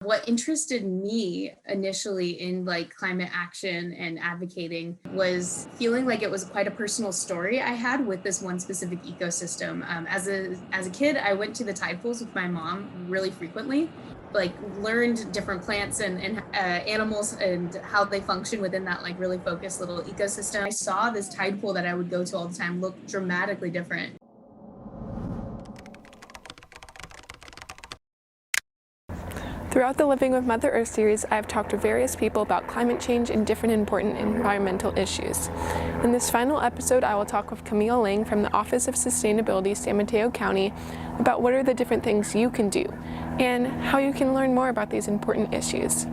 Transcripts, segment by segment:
What interested me initially in like climate action and advocating was feeling like it was quite a personal story I had with this one specific ecosystem. As a kid, I went to the tide pools with my mom really frequently, like learned different plants and animals and how they function within that like really focused little ecosystem. I saw this tide pool that I would go to all the time look dramatically different. Throughout the Living with Mother Earth series, I have talked to various people about climate change and different important environmental issues. In this final episode, I will talk with Kamille Lang from the Office of Sustainability, San Mateo County, about what are the different things you can do and how you can learn more about these important issues.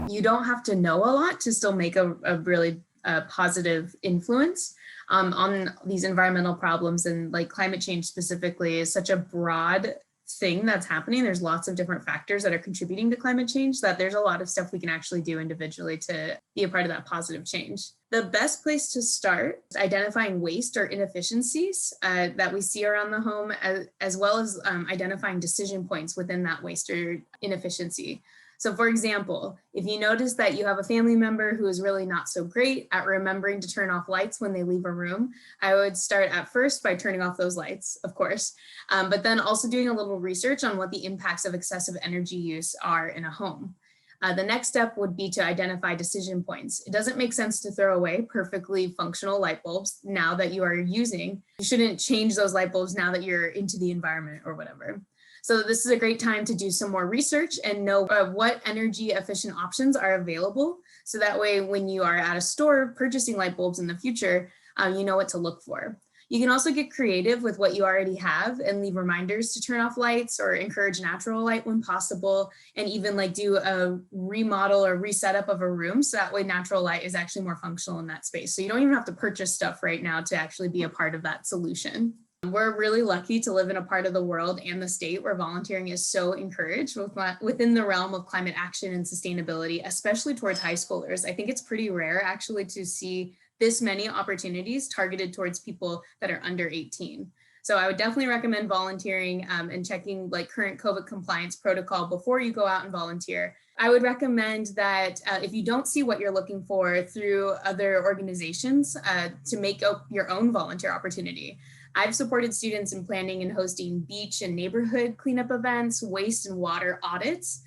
You don't have to know a lot to still make a really positive influence on these environmental problems, and like climate change specifically is such a broad thing that's happening. There's lots of different factors that are contributing to climate change that there's a lot of stuff we can actually do individually to be a part of that positive change. The best place to start is identifying waste or inefficiencies that we see around the home, as well as identifying decision points within that waste or inefficiency. So for example, if you notice that you have a family member who is really not so great at remembering to turn off lights when they leave a room, I would start at first by turning off those lights, of course, but then also doing a little research on what the impacts of excessive energy use are in a home. The next step would be to identify decision points. It doesn't make sense to throw away perfectly functional light bulbs now that you are using. You shouldn't change those light bulbs now that you're into the environment or whatever. So this is a great time to do some more research and know what energy efficient options are available. So that way, when you are at a store purchasing light bulbs in the future, you know what to look for. You can also get creative with what you already have and leave reminders to turn off lights or encourage natural light when possible, and even like do a remodel or reset up of a room. So that way natural light is actually more functional in that space. So you don't even have to purchase stuff right now to actually be a part of that solution. We're really lucky to live in a part of the world and the state where volunteering is so encouraged within the realm of climate action and sustainability, especially towards high schoolers. I think it's pretty rare actually to see this many opportunities targeted towards people that are under 18. So I would definitely recommend volunteering and checking like current COVID compliance protocol before you go out and volunteer. I would recommend that if you don't see what you're looking for through other organizations, to make up your own volunteer opportunity. I've supported students in planning and hosting beach and neighborhood cleanup events, waste and water audits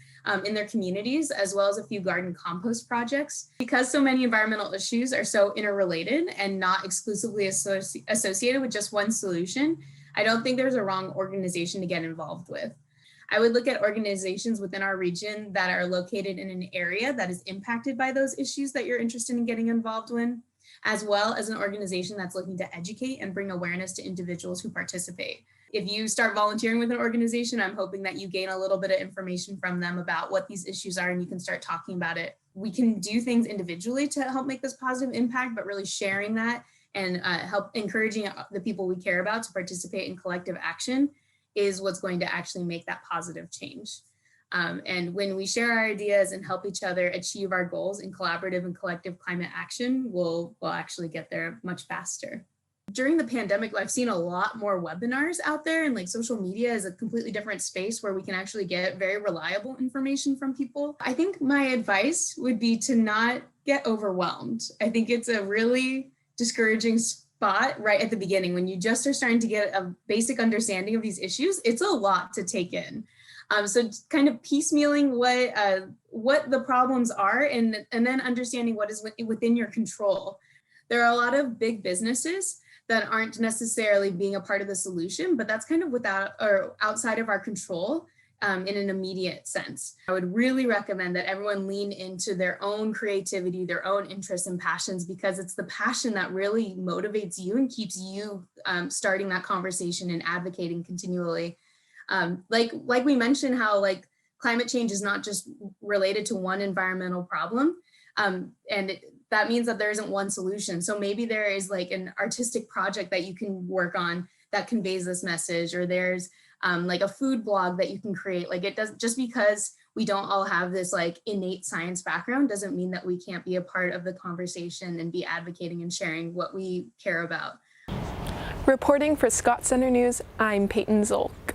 in their communities, as well as a few garden compost projects. Because so many environmental issues are so interrelated and not exclusively associated with just one solution, I don't think there's a wrong organization to get involved with. I would look at organizations within our region that are located in an area that is impacted by those issues that you're interested in getting involved in, as well as an organization that's looking to educate and bring awareness to individuals who participate. If you start volunteering with an organization, I'm hoping that you gain a little bit of information from them about what these issues are and you can start talking about it. We can do things individually to help make this positive impact, but really sharing that and help encouraging the people we care about to participate in collective action is what's going to actually make that positive change. And when we share our ideas and help each other achieve our goals in collaborative and collective climate action, we'll actually get there much faster. During the pandemic, I've seen a lot more webinars out there, and like social media is a completely different space where we can actually get very reliable information from people. I think my advice would be to not get overwhelmed. I think it's a really discouraging spot right at the beginning when you just are starting to get a basic understanding of these issues. It's a lot to take in. So kind of piecemealing what the problems are and then understanding what is within your control. There are a lot of big businesses that aren't necessarily being a part of the solution, but that's kind of without or outside of our control in an immediate sense. I would really recommend that everyone lean into their own creativity, their own interests and passions, because it's the passion that really motivates you and keeps you starting that conversation and advocating continually. Like we mentioned, how like climate change is not just related to one environmental problem, that means that there isn't one solution. So maybe there is like an artistic project that you can work on that conveys this message, or there's like a food blog that you can create. Like it doesn't, just because we don't all have this like innate science background doesn't mean that we can't be a part of the conversation and be advocating and sharing what we care about. Reporting for Scott Center News, I'm Payton Zolck.